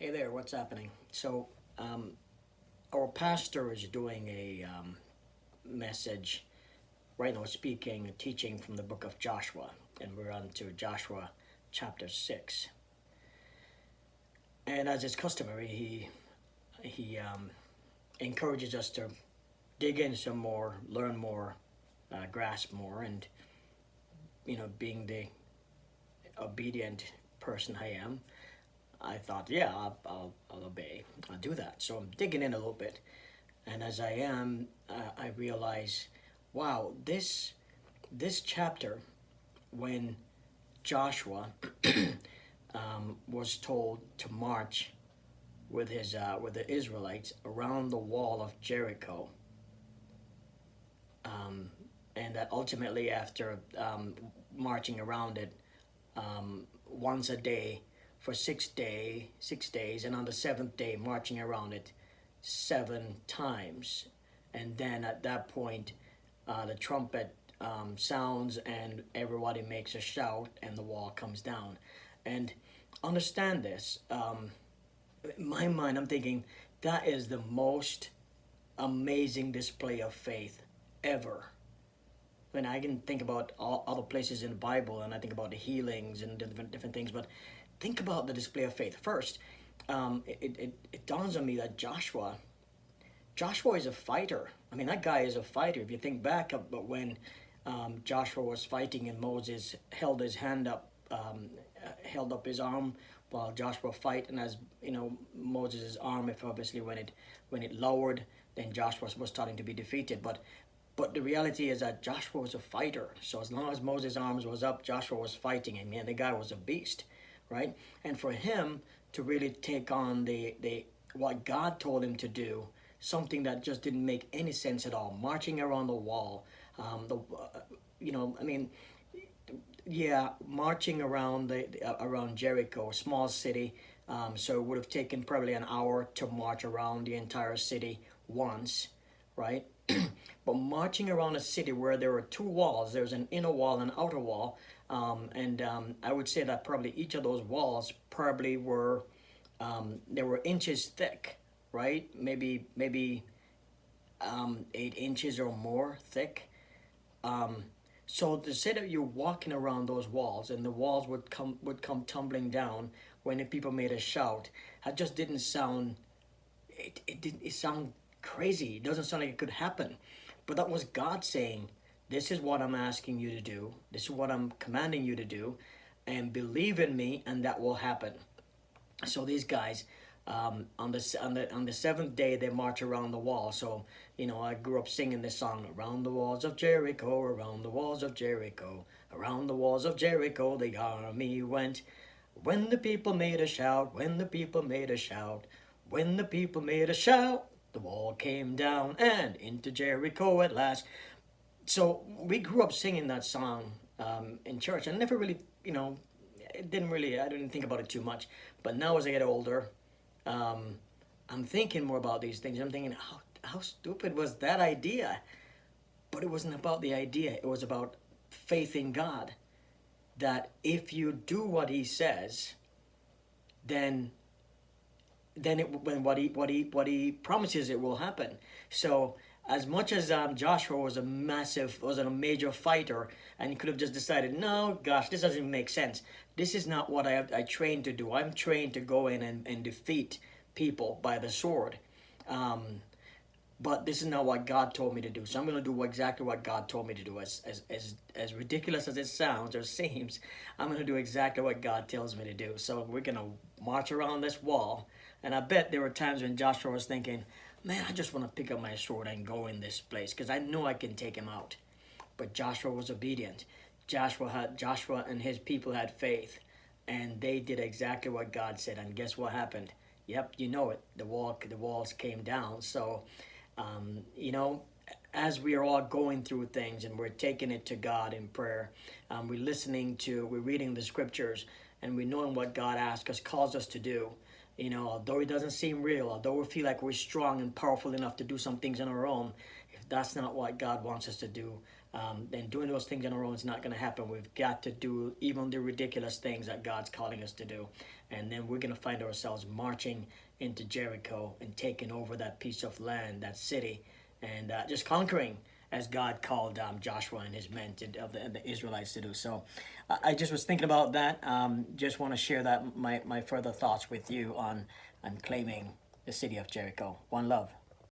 Hey there, what's happening? So, our pastor is doing a message right now, speaking, teaching from the book of Joshua, and we're on to Joshua chapter 6. And as is customary, he encourages us to dig in some more, learn more, grasp more, and being the obedient person I am, I thought, yeah, I'll obey. I'll do that. So I'm digging in a little bit. And as I am, I realize, wow, this chapter, when Joshua was told to march with the Israelites around the wall of Jericho, and that ultimately after marching around it once a day for 6 days, and on the seventh day marching around it 7 times, and then at that point the trumpet sounds and everybody makes a shout and the wall comes down. And understand this, in my mind I'm thinking that is the most amazing display of faith ever. When I can think about all other places in the Bible, and I think about the healings and different things, but think about the display of faith first. It dawns on me that Joshua is a fighter. I mean, that guy is a fighter. If you think back about when Joshua was fighting and Moses held his hand up, held up his arm while Joshua fight, and as you know, Moses' arm, if obviously when it lowered, then Joshua was starting to be defeated. But the reality is that Joshua was a fighter. So as long as Moses' arms was up, Joshua was fighting, and man, the guy was a beast, right? And for him to really take on the what God told him to do, something that just didn't make any sense at all, marching around the wall, I mean, yeah, marching around around Jericho, a small city. So it would have taken probably an hour to march around the entire city once, right? But marching around a city where there were two walls, there's an inner wall and an outer wall, and I would say that probably each of those walls probably were they were inches thick, right? Maybe 8 inches or more thick. So to say that you're walking around those walls and the walls would come tumbling down when the people made a shout, that just didn't sound. It sounded crazy. It doesn't sound like it could happen. But that was God saying, "This is what I'm asking you to do. This is what I'm commanding you to do, and believe in me, and that will happen." So these guys, on the seventh day, they march around the wall. So I grew up singing this song: "Around the walls of Jericho, around the walls of Jericho, around the walls of Jericho, the army went. When the people made a shout, when the people made a shout, when the people made a shout, the wall came down and into Jericho at last." So we grew up singing that song in church, and never really, I didn't think about it too much. But now as I get older, I'm thinking more about these things. I'm thinking, how stupid was that idea? But it wasn't about the idea. It was about faith in God. That if you do what He says, then when what he promises, it will happen. So as much as Joshua was a major fighter, and he could have just decided, no, gosh, this doesn't even make sense. This is not what I trained to do. I'm trained to go in and defeat people by the sword. But this is not what God told me to do. So I'm going to do exactly what God told me to do. As ridiculous as it sounds or seems, I'm going to do exactly what God tells me to do. So we're going to march around this wall. And I bet there were times when Joshua was thinking, man, I just want to pick up my sword and go in this place because I know I can take him out. But Joshua was obedient. Joshua and his people had faith. And they did exactly what God said. And guess what happened? Yep, you know it. The walls came down. So as we are all going through things and we're taking it to God in prayer, we're reading the scriptures, and we're knowing what God calls us to do. Although it doesn't seem real, although we feel like we're strong and powerful enough to do some things on our own, if that's not what God wants us to do, then doing those things on our own is not going to happen. We've got to do even the ridiculous things that God's calling us to do. And then we're going to find ourselves marching into Jericho and taking over that piece of land, that city, and just conquering as God called Joshua and his men the Israelites to do. So I just was thinking about that. Just want to share that my further thoughts with you on claiming the city of Jericho. One love.